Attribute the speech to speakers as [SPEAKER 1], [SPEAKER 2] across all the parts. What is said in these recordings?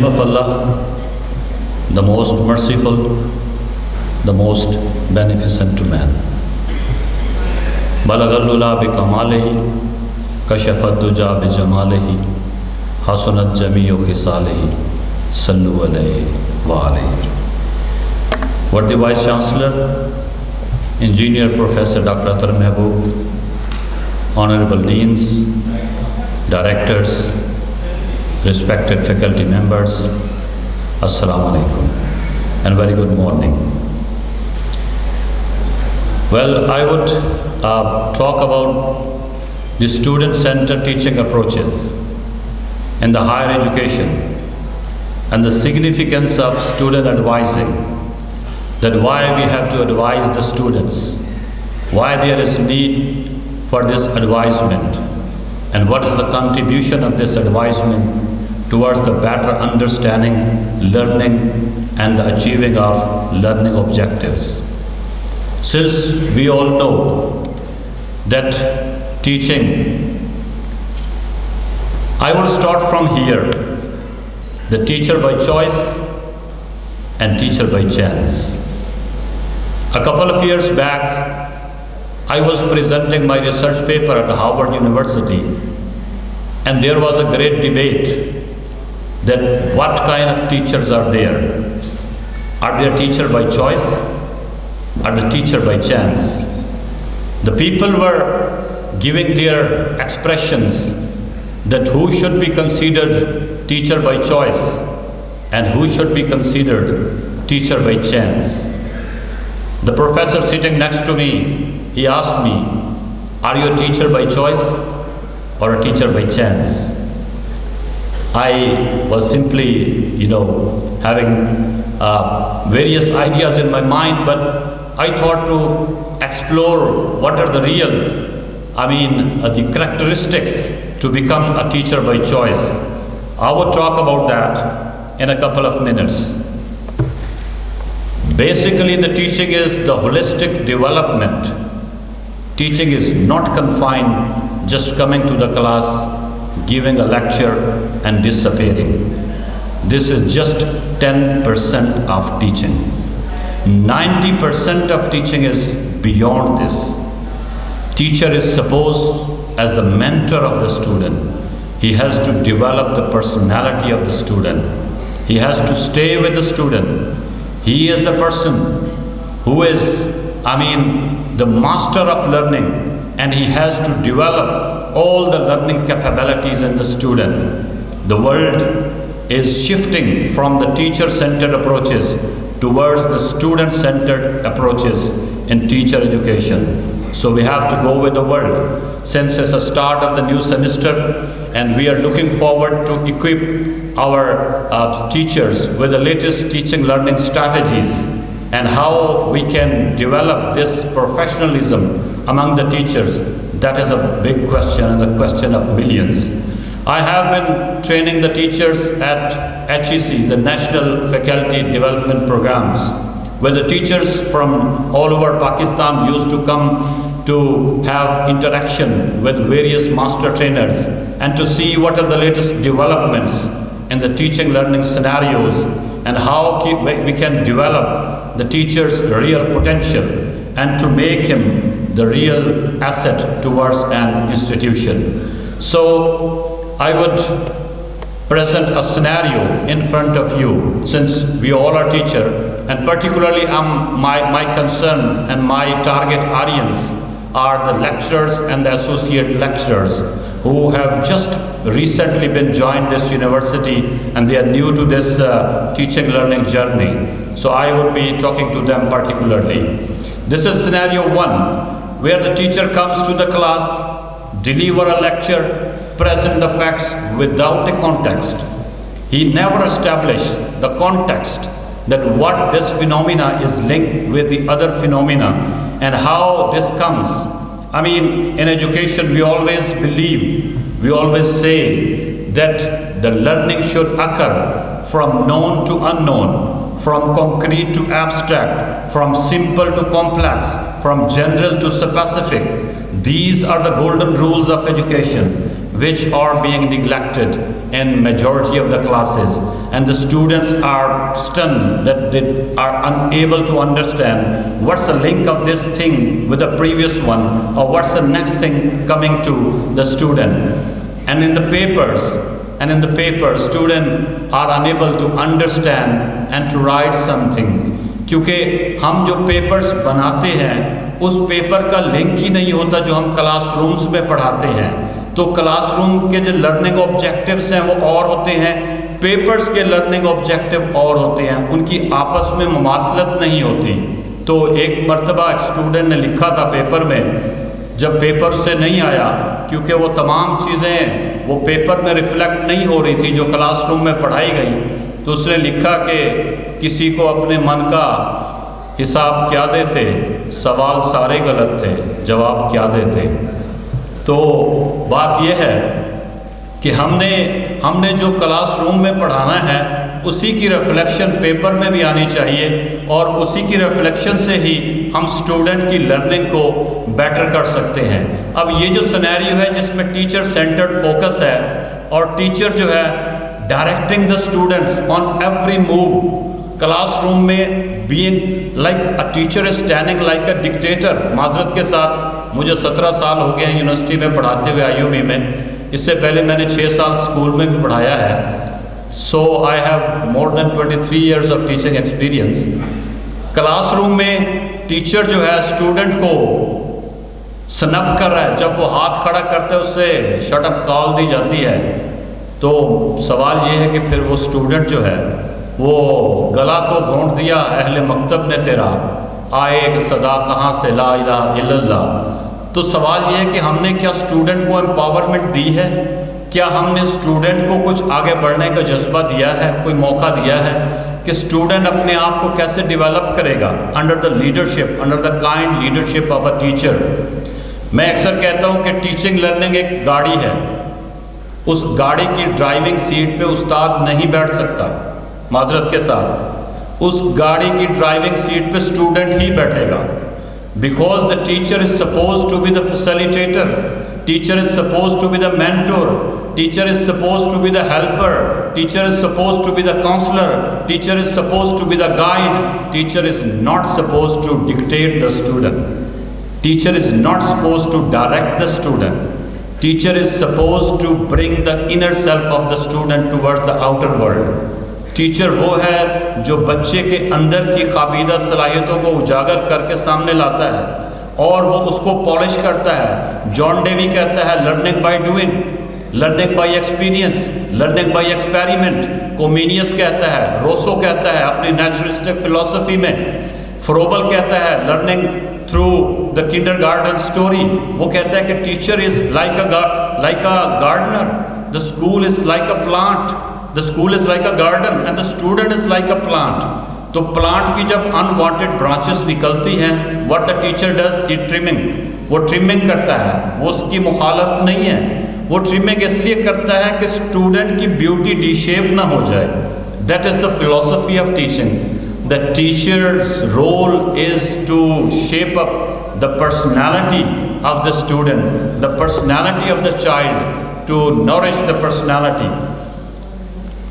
[SPEAKER 1] Of Allah, the most merciful, the most beneficent to man. Balagal ula bi kamalihi, kashafad duja bi jamalihi, hasunat jami'u khisalihi, sallu alayhi wa alayhi. What the Vice Chancellor, Engineer Professor Dr. Atar Mehboob, Honorable Deans, Directors, respected faculty members, Assalamu alaikum and very good morning. Well, I would talk about the student-centered teaching approaches in the higher education and the significance of student advising, that why we have to advise the students, why there is need for this advisement, and what is the contribution of this advisement towards the better understanding, learning, and the achieving of learning objectives. Since we all know that teaching, I would start from here, the teacher by choice and teacher by chance. A couple of years back, I was presenting my research paper at Harvard University, and there was a great debate that what kind of teachers are there? Are they teacher by choice? Are the teacher by chance? The people were giving their expressions that who should be considered teacher by choice and who should be considered teacher by chance. The professor sitting next to me, he asked me, are you a teacher by choice or a teacher by chance? I was simply, having various ideas in my mind, but I thought to explore what are the the characteristics to become a teacher by choice. I will talk about that in a couple of minutes. Basically, the teaching is the holistic development. Teaching is not confined just coming to the class, giving a lecture and disappearing. This is just 10% of teaching. 90% of teaching is beyond this. Teacher is supposed as the mentor of the student. He has to develop the personality of the student. He has to stay with the student. He is the person who is, the master of learning, and he has to develop all the learning capabilities in the student. The world is shifting from the teacher-centered approaches towards the student-centered approaches in teacher education. So we have to go with the world. Since it's the start of the new semester, and we are looking forward to equip our teachers with the latest teaching learning strategies and how we can develop this professionalism among the teachers. That is a big question and the question of millions. I have been training the teachers at HEC, the National Faculty Development Programs, where the teachers from all over Pakistan used to come to have interaction with various master trainers and to see what are the latest developments in the teaching learning scenarios and how we can develop the teacher's real potential and to make him the real asset towards an institution. So I would present a scenario in front of you, since we all are teachers, and particularly my concern and my target audience are the lecturers and the associate lecturers who have just recently been joined this university and they are new to this teaching learning journey. So I would be talking to them particularly. This is scenario one, where the teacher comes to the class, deliver a lecture, present the facts without a context. He never established the context that what this phenomena is linked with the other phenomena and how this comes. In education we always believe, we always say that the learning should occur from known to unknown, from concrete to abstract, from simple to complex, from general to specific. These are the golden rules of education. which are being neglected in majority of the classes, and the students are stunned that they are unable to understand what's the link of this thing with the previous one, or what's the next thing coming to the student. And in the papers students are unable to understand and to write something, کیونکہ ہم جو papers بناتے ہیں اس paper کا link ہی نہیں ہوتا جو ہم کلاس رومز میں پڑھاتے ہیں. تو کلاس روم کے جو لرننگ آبجیکٹیوز ہیں وہ اور ہوتے ہیں, پیپرز کے لرننگ آبجیکٹیو اور ہوتے ہیں, ان کی آپس میں مماثلت نہیں ہوتی. تو ایک مرتبہ ایک اسٹوڈنٹ نے لکھا تھا پیپر میں, جب پیپر سے نہیں آیا کیونکہ وہ تمام چیزیں وہ پیپر میں ریفلیکٹ نہیں ہو رہی تھی جو کلاس روم میں پڑھائی گئی, تو اس نے لکھا کہ کسی کو اپنے من کا حساب کیا دیتے, سوال سارے غلط تھے, جواب کیا دیتے. تو بات یہ ہے کہ ہم نے جو کلاس روم میں پڑھانا ہے اسی کی ریفلیکشن پیپر میں بھی آنی چاہیے, اور اسی کی ریفلیکشن سے ہی ہم اسٹوڈنٹ کی لرننگ کو بیٹر کر سکتے ہیں. اب یہ جو سینیریو ہے جس میں ٹیچر سینٹرڈ فوکس ہے, اور ٹیچر جو ہے directing the students on every move, class room میں being like a teacher is standing like a dictator. معذرت کے ساتھ مجھے 17 سال ہو گئے ہیں یونیورسٹی میں پڑھاتے ہوئے IUB میں, اس سے پہلے میں نے 6 سال اسکول میں بھی پڑھایا ہے. So I have more than 23 years of teaching experience. Class room میں ٹیچر جو ہے اسٹوڈنٹ کو سنب کر رہا ہے, جب وہ ہاتھ کھڑا کرتا ہے اس سے شٹ اپ کال دی جاتی ہے. تو سوال یہ ہے کہ پھر وہ اسٹوڈنٹ جو ہے وہ گلا تو گھونٹ دیا اہل مکتب نے تیرا, آئے ایک صدا کہاں سے لا الہ الا اللہ. تو سوال یہ ہے کہ ہم نے کیا اسٹوڈنٹ کو امپاورمنٹ دی ہے, کیا ہم نے اسٹوڈنٹ کو کچھ آگے بڑھنے کا جذبہ دیا ہے, کوئی موقع دیا ہے کہ اسٹوڈنٹ اپنے آپ کو کیسے ڈیولپ کرے گا under the leadership, under the kind leadership of a teacher. میں اکثر کہتا ہوں کہ ٹیچنگ لرننگ ایک گاڑی ہے, اس گاڑی کی ڈرائیونگ سیٹ پہ استاد نہیں بیٹھ سکتا, معذرت کے ساتھ اس گاڑی کی ڈرائیونگ سیٹ پہ اسٹوڈنٹ ہی بیٹھے گا. Because the teacher is suppose to be the facilitator, teacher is suppose to be the mentor, teacher is suppose to be the helper, teacher is suppose to be the counsellor, teacher is suppose to be the guide. Teacher is not suppose to dictate the student, teacher is not suppose to direct the student. Teacher is supposed to bring the inner self of the student towards the outer world. Teacher وہ ہے جو بچے کے اندر کی قابلیت صلاحیتوں کو اجاگر کر کے سامنے لاتا ہے اور وہ اس کو پالش کرتا ہے. جان ڈیوی کہتا ہے learning by doing, learning by experience, learning by experiment. Comenius کہتا ہے, روسو کہتا ہے اپنی نیچرلسٹک فلسفی میں, فروبل کہتا ہے learning through the kindergarten story. وہ کہتا ہے کہ teacher is like a gardener, the school is like a plant, the school is like a garden and the student is like a plant. تو plant کی جب unwanted branches نکلتی ہیں, what the teacher does, he trimming, وہ trimming کرتا ہے, وہ اس کی مخالف نہیں ہے, وہ trimming اس لیے کرتا ہے کہ student کی beauty de-shape نہ ہو جائے. That is the philosophy of teaching. The teacher's role is to shape up the personality of the student, the personality of the child, to nourish the personality.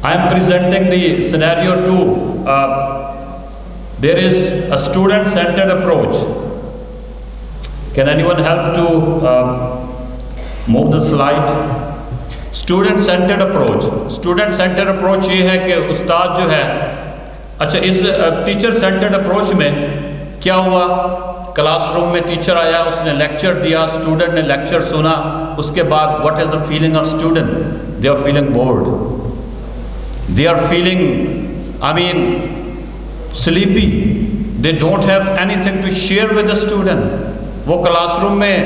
[SPEAKER 1] I am presenting the scenario 2. There is a student-centered approach. Can anyone help to move the slide? Student-centered approach. Student-centered approach یہ ہے کہ استاد جو ہے, اچھا اس teacher centred approach میں کیا ہوا, کلاس روم میں ٹیچر آیا, اس نے لیکچر دیا, اسٹوڈنٹ نے لیکچر سنا, اس کے بعد what is the feeling of student, they are feeling bored, they are feeling sleepy, they don't have anything to share with the student. وہ کلاس روم میں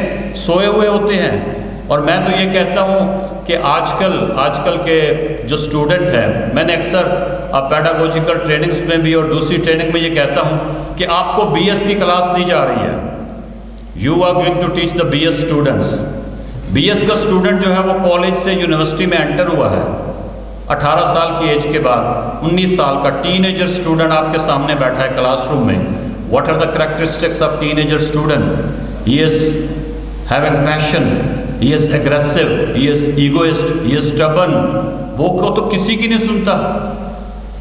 [SPEAKER 1] سوئے ہوئے ہوتے ہیں. اور میں تو یہ کہتا ہوں کہ آج کل کے جو اسٹوڈنٹ ہیں, میں نے اکثر پیڈاگوجیکل ٹریننگز میں بھی اور دوسری ٹریننگ میں یہ کہتا ہوں کہ آپ کو BS کی کلاس دی جا رہی ہے. You are going to teach the BS students. BS کا اسٹوڈنٹ جو ہے وہ کالج سے یونیورسٹی میں انٹر ہوا ہے 18 سال کی ایج کے بعد, 19 سال کا ٹین ایجر اسٹوڈنٹ آپ کے سامنے بیٹھا ہے کلاس روم میں. What are the characteristics of teenager student? He is having passion, he is aggressive, he is egoist, he is stubborn. وہ کو تو کسی کی نہیں سنتا,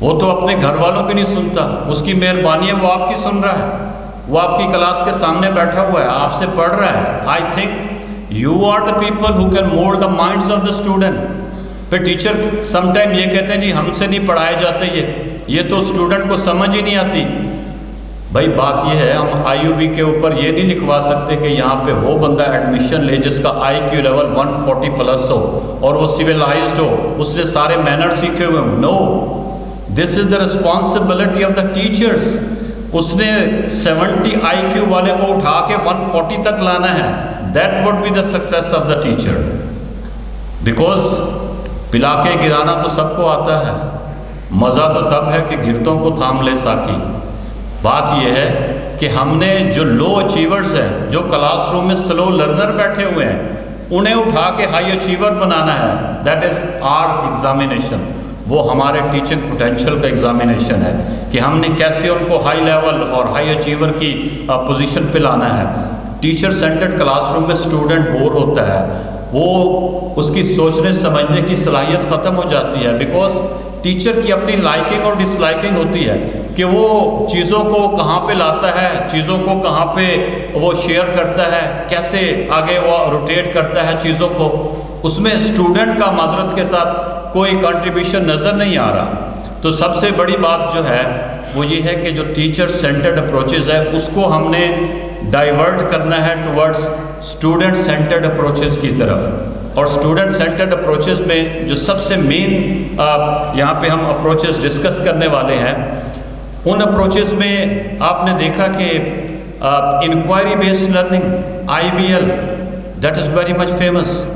[SPEAKER 1] وہ تو اپنے گھر والوں کی نہیں سنتا. اس کی مہربانی ہے وہ آپ کی سن رہا ہے, وہ آپ کی کلاس کے سامنے بیٹھا ہوا ہے, آپ سے پڑھ رہا ہے. I think you are the people who can mould the minds of the student. پھر ٹیچر سم ٹائم یہ کہتے ہیں جی ہم سے نہیں پڑھائے جاتے, یہ تو اسٹوڈنٹ کو سمجھ ہی نہیں آتی. بھائی بات یہ ہے, ہم آئی یو بی کے اوپر یہ نہیں لکھوا سکتے کہ یہاں پہ وہ بندہ ایڈمیشن لے جس کا آئی کیو لیول 140 پلس ہو اور وہ سویلائزڈ ہو, اس نے سارے مینر سیکھے ہوئے ہوں. No, this is the responsibility of the teachers. اس نے 70 آئی کیو والے کو اٹھا کے 140 تک لانا ہے. That would be the success of the teacher. Because پلا کے گرانا تو سب کو آتا ہے, مزہ تو تب ہے کہ گرتوں کو تھام لے ساکی. بات یہ ہے کہ ہم نے جو لو اچیورز ہیں, جو کلاس روم میں سلو لرنر بیٹھے ہوئے ہیں, انہیں اٹھا کے ہائی اچیور بنانا ہے. That is our examination. وہ ہمارے ٹیچنگ پوٹینشیل کا ایگزامینیشن ہے کہ ہم نے کیسے ان کو ہائی لیول اور ہائی اچیور کی پوزیشن پہ لانا ہے. ٹیچر سینٹرڈ کلاس روم میں اسٹوڈنٹ بور ہوتا ہے, وہ اس کی سوچنے سمجھنے کی صلاحیت ختم ہو جاتی ہے. بیکاز ٹیچر کی اپنی لائکنگ اور ڈس لائکنگ ہوتی ہے کہ وہ چیزوں کو کہاں پہ لاتا ہے, چیزوں کو کہاں پہ وہ شیئر کرتا ہے, کیسے آگے وہ روٹیٹ کرتا ہے چیزوں کو. اس میں اسٹوڈنٹ کا معذرت کے ساتھ کوئی کنٹریبیوشن نظر نہیں آ رہا. تو سب سے بڑی بات جو ہے وہ یہ ہے کہ جو ٹیچر سینٹرڈ اپروچز ہے اس کو ہم نے ڈائیورٹ کرنا ہے ٹورڈز اسٹوڈنٹ سینٹرڈ اپروچز کی طرف. اور اسٹوڈنٹ سینٹرڈ اپروچز میں جو سب سے مین یہاں پہ ہم اپروچز ڈسکس کرنے والے ہیں, ان اپروچز میں آپ نے دیکھا کہ inquiry based learning, I B L, that is very much famous.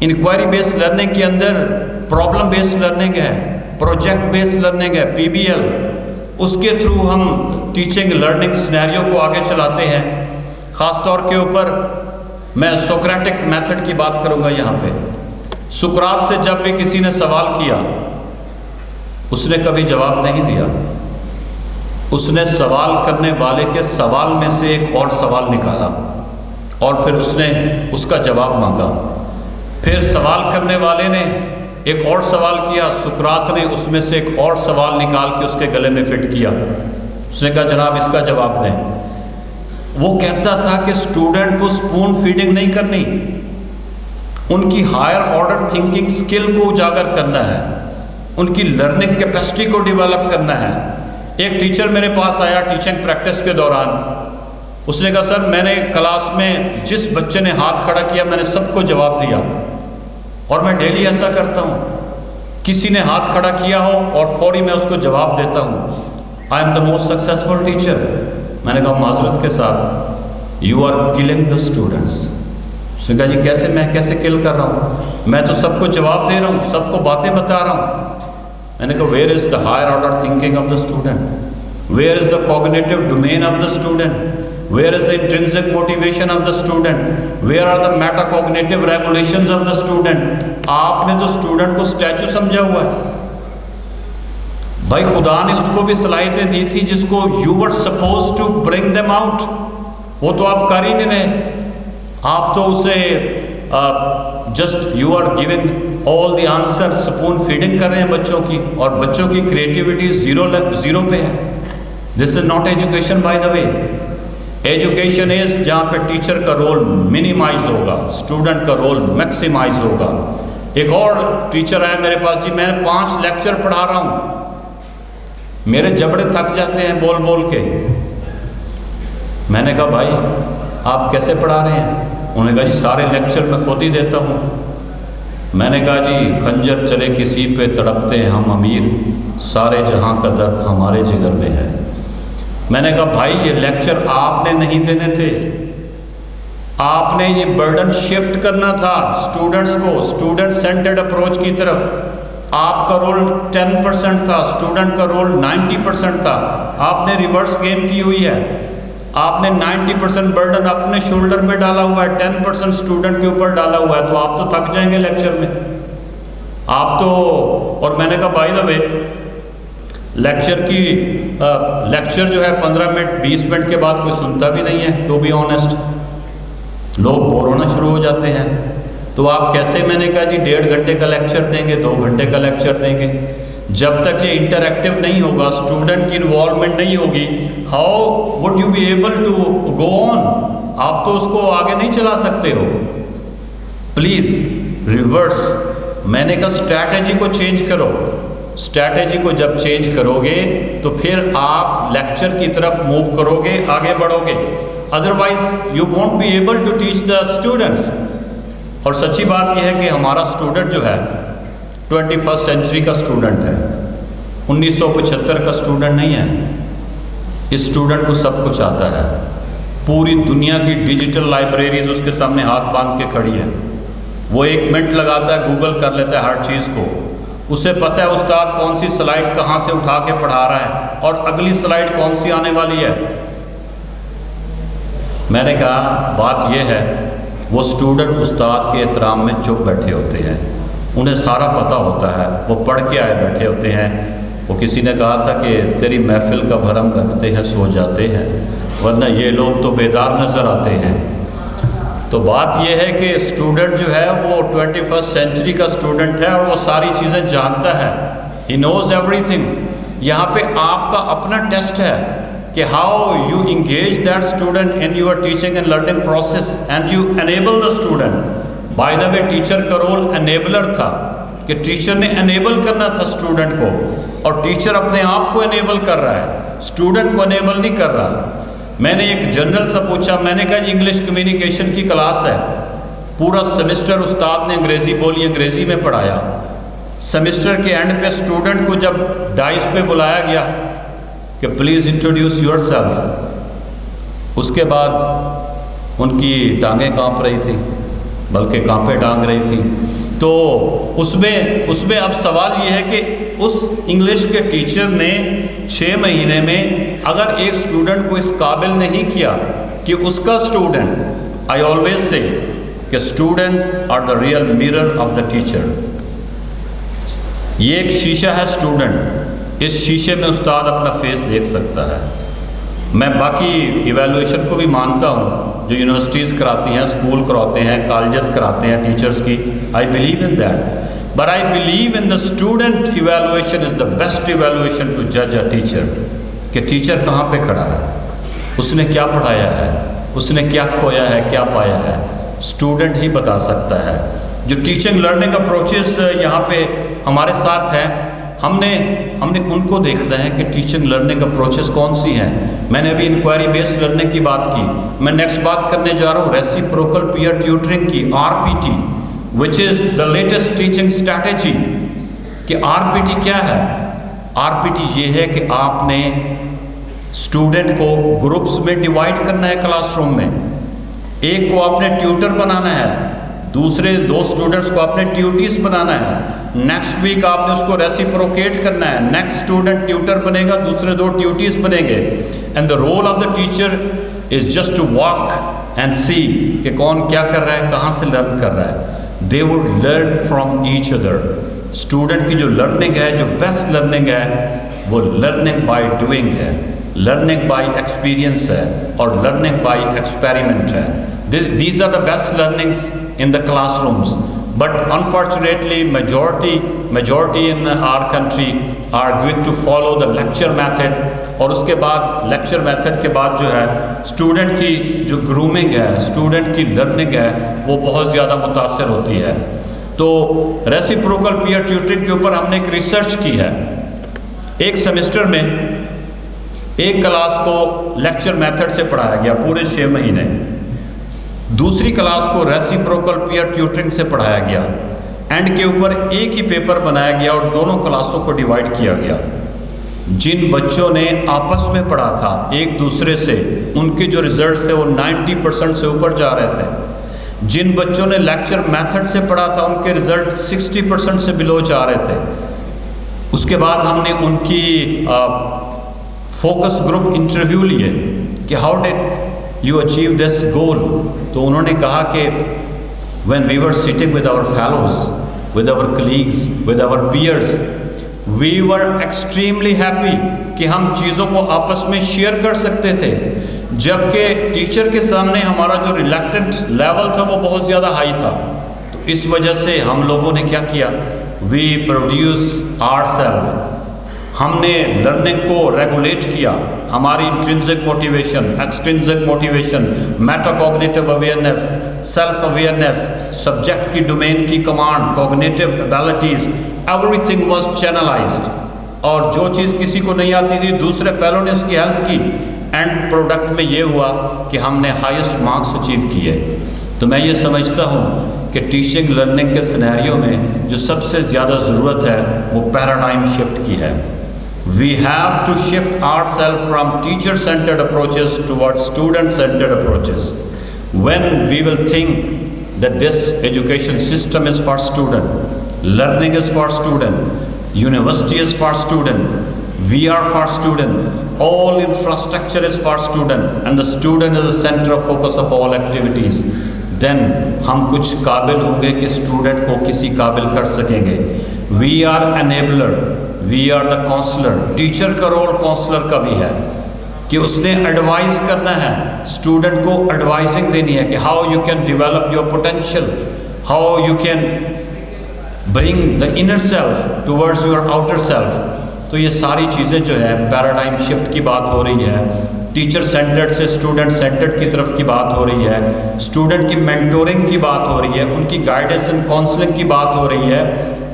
[SPEAKER 1] Inquiry based learning کے اندر پرابلم بیسڈ لرننگ ہے, پروجیکٹ بیسڈ لرننگ ہے, پی بی ایل. اس کے تھرو ہم ٹیچنگ لرننگ سینیریو کو آگے چلاتے ہیں. خاص طور کے اوپر میں سوکریٹک میتھڈ کی بات کروں گا یہاں پہ. سقراط سے جب بھی کسی نے سوال کیا, اس نے کبھی جواب نہیں دیا. اس نے سوال کرنے والے کے سوال میں سے ایک اور سوال نکالا اور پھر اس نے اس کا جواب مانگا. پھر سوال کرنے والے نے ایک اور سوال کیا, سقراط نے اس میں سے ایک اور سوال نکال کے اس کے گلے میں فٹ کیا. اس نے کہا جناب اس کا جواب دیں. وہ کہتا تھا کہ اسٹوڈنٹ کو اسپون فیڈنگ نہیں کرنی, ان کی ہائر آرڈر تھنکنگ سکل کو اجاگر کرنا ہے, ان کی لرننگ کیپیسٹی کو ڈیولپ کرنا ہے. ایک ٹیچر میرے پاس آیا ٹیچنگ پریکٹس کے دوران. اس نے کہا سر میں نے کلاس میں جس بچے نے ہاتھ کھڑا کیا میں نے سب کو جواب دیا, اور میں ڈیلی ایسا کرتا ہوں. کسی نے ہاتھ کھڑا کیا ہو اور فوری میں اس کو جواب دیتا ہوں. I am the most successful teacher. میں نے کہا معذرت کے ساتھ you are killing the students. اس نے کہا جی کیسے, میں کیسے کل کر رہا ہوں, میں تو سب کو جواب دے رہا ہوں, سب کو باتیں بتا رہا ہوں. میں نے کہا where is the higher order thinking of the student, where is the cognitive domain of the student, where is the intrinsic motivation of the student, where are the meta cognitive regulations of the student. آپ نے تو student کو statue سمجھا ہوا ہے. بھائی خدا نے اس کو بھی صلاحیتیں دی تھی جس کو you were supposed to bring them out, وہ تو آپ کر ہی نہیں رہے. آپ تو اسے just you are giving all the answer, spoon feeding کر رہے ہیں بچوں کی, اور بچوں کی کریٹیوٹی زیرو پہ ہے. This is not education by the way. Education is جہاں پہ ٹیچر کا رول منیمائز ہوگا, اسٹوڈنٹ کا رول میکسیمائز ہوگا. ایک اور ٹیچر آیا میرے پاس, جی میں 5 لیکچر پڑھا رہا ہوں, میرے جبڑے تھک جاتے ہیں بول بول کے. میں نے کہا بھائی آپ کیسے پڑھا رہے ہیں؟ انہوں نے کہا جی سارے لیکچر میں خود ہی دیتا ہوں. میں نے کہا جی خنجر چلے کسی پہ تڑپتے ہیں ہم امیر, سارے جہاں کا درد ہمارے جگر میں ہے. میں نے کہا بھائی یہ لیکچر آپ نے نہیں دینے تھے, آپ نے یہ برڈن شفٹ کرنا تھا اسٹوڈنٹس کو, اسٹوڈنٹ سینٹرڈ اپروچ کی طرف. آپ کا رول 10% تھا, اسٹوڈنٹ کا رول 90% تھا. آپ نے ریورس گیم کی ہوئی ہے, آپ نے 90% برڈن اپنے شولڈر پہ ڈالا ہوا ہے, 10% اسٹوڈنٹ کے اوپر ڈالا ہوا ہے. تو آپ تو تھک جائیں گے لیکچر میں آپ تو. اور میں نے کہا بائی دا وے لیکچر جو ہے 15 منٹ 20 منٹ کے بعد کوئی سنتا بھی نہیں ہے. ٹو بی آنیسٹ لوگ بور ہونا شروع ہو جاتے ہیں. تو آپ کیسے، میں نے کہا جی 1.5 گھنٹے کا لیکچر دیں گے، 2 گھنٹے کا لیکچر دیں گے. جب تک یہ انٹریکٹیو نہیں ہوگا، اسٹوڈنٹ کی انوالومنٹ نہیں ہوگی، how would you be able to go on? آپ تو اس کو آگے نہیں چلا سکتے ہو. Please reverse. میں نے کہا اسٹریٹجی کو چینج کرو. اسٹریٹجی کو جب چینج کرو گے تو پھر آپ لیکچر کی طرف موو کرو گے، آگے بڑھو گے. Otherwise you won't be able to teach the students. اور سچی بات یہ ہے کہ ہمارا اسٹوڈنٹ جو ہے 21 سینچری کا اسٹوڈنٹ ہے، 1975 کا اسٹوڈنٹ نہیں ہے. اس اسٹوڈنٹ کو سب کچھ آتا ہے. پوری دنیا کی ڈیجیٹل لائبریریز اس کے سامنے ہاتھ باندھ کے کھڑی ہے. وہ 1 منٹ لگاتا ہے، گوگل کر لیتا ہے ہر چیز کو. اسے پتہ ہے استاد کون سی سلائڈ کہاں سے اٹھا کے پڑھا رہا ہے اور اگلی سلائڈ کون سی آنے والی ہے. میں نے کہا بات یہ ہے، وہ اسٹوڈنٹ استاد کے احترام میں چپ بیٹھے ہوتے ہیں، انہیں سارا پتہ ہوتا ہے، وہ پڑھ کے آئے بیٹھے ہوتے ہیں. وہ کسی نے کہا تھا کہ تیری محفل کا بھرم رکھتے ہیں سو جاتے ہیں، ورنہ یہ لوگ تو بیدار نظر آتے ہیں. تو بات یہ ہے کہ اسٹوڈنٹ جو ہے وہ 21 سینچری کا اسٹوڈنٹ ہے اور وہ ساری چیزیں جانتا ہے. He knows everything. یہاں پہ آپ کا اپنا ٹیسٹ ہے کہ how you engage that student in your teaching and learning process and you enable the student. By the way teacher کا رول انیبلر تھا کہ ٹیچر نے انیبل کرنا تھا اسٹوڈنٹ کو، اور ٹیچر اپنے آپ کو انیبل کر رہا ہے، اسٹوڈنٹ کو انیبل نہیں کر رہا. میں نے ایک جنرل سے پوچھا، میں نے کہا جی انگلش کمیونیکیشن کی کلاس ہے، پورا سیمسٹر استاد نے انگریزی بولی، انگریزی میں پڑھایا. سیمسٹر کے اینڈ پہ اسٹوڈنٹ کو جب ڈائس پہ بلایا گیا کہ پلیز انٹروڈیوس یور سیلف، اس کے بعد ان کی ٹانگیں کانپ رہی تھی، بلکہ کانپے ٹانگ رہی تھی. تو اس میں اب سوال یہ ہے کہ اس انگلش کے ٹیچر نے 6 مہینے میں اگر ایک اسٹوڈنٹ کو اس قابل نہیں کیا کہ اس کا اسٹوڈنٹ، آئی آلویز سے کہ student are the real mirror of the teacher. یہ ایک شیشہ ہے اسٹوڈنٹ، اس شیشے میں استاد اپنا فیس دیکھ سکتا ہے. میں باقی ایویلویشن کو بھی مانتا ہوں جو یونیورسٹیز کراتی ہیں، اسکول کراتے ہیں، کالجز کراتے ہیں ٹیچرز کی. I believe in that, but I believe in the student evaluation is the best evaluation to جج اے ٹیچر. کہ ٹیچر کہاں پہ کھڑا ہے، اس نے کیا پڑھایا ہے، اس نے کیا کھویا ہے، کیا پایا ہے، اسٹوڈنٹ ہی بتا سکتا ہے. جو ٹیچنگ لرننگ اپروچز یہاں پہ ہمارے ساتھ ہیں، ہم نے ان کو دیکھنا ہے کہ ٹیچنگ لرننگ اپروچز کون سی ہیں. میں نے ابھی انکوائری بیسڈ لرننگ کی بات کی، میں نیکسٹ بات کرنے جا رہا ہوں ریسیپروکل پیئر ٹیوٹرنگ کی، RPT which is the latest teaching strategy. کہ RPT کیا ہے؟ RPT یہ ہے کہ آپ نے اسٹوڈنٹ کو گروپس میں ڈیوائڈ کرنا ہے کلاس روم میں. ایک کو آپ نے ٹیوٹر بنانا ہے، دوسرے 2 اسٹوڈنٹس کو آپ نے ٹیوٹیز بنانا ہے. نیکسٹ ویک آپ نے اس کو ریسیپروکیٹ کرنا ہے، نیکسٹ اسٹوڈنٹ ٹیوٹر بنے گا، دوسرے 2 ٹیوٹیز بنیں گے. And the role of the teacher is just to walk and see کہ کون کیا کر رہا ہے، کہاں سے لرن کر رہا ہے. They would learn from each other. Student کی جو لرننگ ہے، جو بیسٹ لرننگ ہے، وہ لرننگ بائی ڈوئنگ ہے، لرننگ بائی ایکسپیرئنس ہے، اور لرننگ بائی ایکسپیریمنٹ ہے. These are the best learnings in the classrooms, but unfortunately majority in our country are going to follow the lecture method. اور اس کے بعد lecture method کے بعد جو ہے اسٹوڈنٹ کی جو گرومنگ ہے، اسٹوڈنٹ کی لرننگ ہے، وہ بہت زیادہ متاثر ہوتی ہے. تو ریسیپروکل پیئر ٹیوٹرنگ کے اوپر ہم نے ایک ریسرچ کی ہے. ایک سیمسٹر میں ایک کلاس کو لیکچر میتھڈ سے پڑھایا گیا پورے 6 مہینے، دوسری کلاس کو ریسیپروکل پیئر ٹیوٹرنگ سے پڑھایا گیا. اینڈ کے اوپر ایک ہی پیپر بنایا گیا اور دونوں کلاسوں کو ڈیوائڈ کیا گیا. جن بچوں نے آپس میں پڑھا تھا ایک دوسرے سے، ان کے جو ریزلٹس تھے وہ 90% سے اوپر جا رہے تھے. جن بچوں نے لیکچر میتھڈ سے پڑھا تھا ان کے ریزلٹ 60% سے بلو جا رہے تھے. اس کے بعد ہم نے ان کی فوکس گروپ انٹرویو لیے کہ how did you achieve this goal. تو انہوں نے کہا کہ when we were sitting with our fellows, with our colleagues, with our peers, we were extremely happy کہ ہم چیزوں کو آپس میں شیئر کر سکتے تھے، جبکہ ٹیچر کے سامنے ہمارا جو ریلیکٹنٹ لیول تھا وہ بہت زیادہ ہائی تھا. تو اس وجہ سے ہم لوگوں نے کیا کیا؟ وی پروڈیوس آر سیلف، ہم نے لرننگ کو ریگولیٹ کیا، ہماری intrinsic motivation, extrinsic motivation, metacognitive awareness, self awareness, subject کی ڈومین کی command, cognitive abilities, everything was channelized, اور جو چیز کسی کو نہیں آتی تھی دوسرے فیلو نے اس کی ہیلپ کی، اینڈ پروڈکٹ میں یہ ہوا کہ ہم نے ہائیسٹ مارکس اچیو کیے۔ تو میں یہ سمجھتا ہوں کہ ٹیچنگ لرننگ کے سینیریو میں جو سب سے زیادہ ضرورت ہے وہ پیراڈائم شفٹ کی ہے۔ We have to shift ourselves from teacher-centered approaches toward student-centered approaches. When we will think that this education system is for student, learning is for student, university is for student, we are for student, all infrastructure is for student, and the student is the center of focus of all activities, then ہم کچھ قابل ہوں گے کہ student کو کسی قابل کر سکیں گے۔ We are enabler, we are the counselor. Teacher کا رول کاؤنسلر کا بھی ہے کہ اس نے ایڈوائز کرنا ہے، اسٹوڈنٹ کو ایڈوائزنگ دینی ہے کہ how you can develop your potential, how you can bring the inner self towards your outer self. تو یہ ساری چیزیں جو ہے پیراڈائم شفٹ کی بات ہو رہی ہے، ٹیچر سینٹرڈ سے اسٹوڈنٹ سینٹرڈ کی طرف کی بات ہو رہی ہے، اسٹوڈنٹ کی مینٹورنگ کی بات ہو رہی ہے، ان کی گائیڈنس اینڈ کاؤنسلنگ کی بات ہو رہی ہے،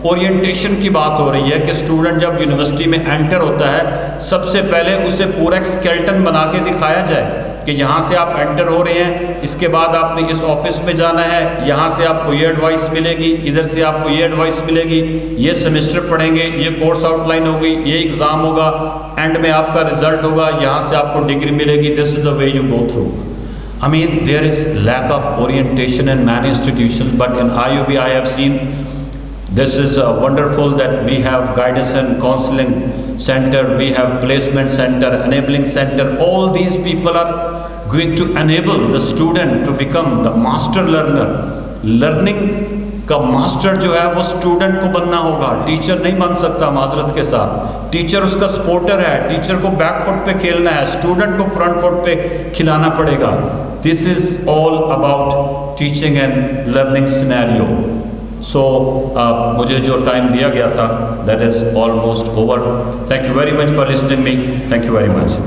[SPEAKER 1] اورینٹیشن کی بات ہو رہی ہے کہ اسٹوڈنٹ جب یونیورسٹی میں انٹر ہوتا ہے سب سے پہلے اسے پورا ایک اسکیلٹن بنا کے دکھایا جائے کہ یہاں سے آپ انٹر ہو رہے ہیں، اس کے بعد آپ نے اس آفس میں جانا ہے، یہاں سے آپ کو یہ ایڈوائس ملے گی، ادھر سے آپ کو یہ ایڈوائس ملے گی، یہ سیمسٹر پڑھیں گے، یہ کورس آؤٹ لائن ہوگی، یہ ایگزام ہوگا، اینڈ میں آپ کا رزلٹ ہوگا، یہاں سے آپ کو ڈگری ملے گی، this is the way you go through. I mean, there is lack of orientation in many institutions, but in IUB I have seen this is wonderful that we have guidance and counseling center, we have placement center, enabling center. All these people are going to enable the student to become the master learner. Learning کا master جو ہے وہ student کو بننا ہوگا، teacher نہیں بن سکتا معذرت کے ساتھ۔ ٹیچر اس کا سپورٹر ہے، ٹیچر کو بیک فٹ پہ کھیلنا ہے، اسٹوڈنٹ کو فرنٹ فٹ پہ کھلانا پڑے گا۔ This is all about teaching and learning scenario. So مجھے جو ٹائم دیا گیا تھا that is almost over. Thank you very much for listening me, thank you very much.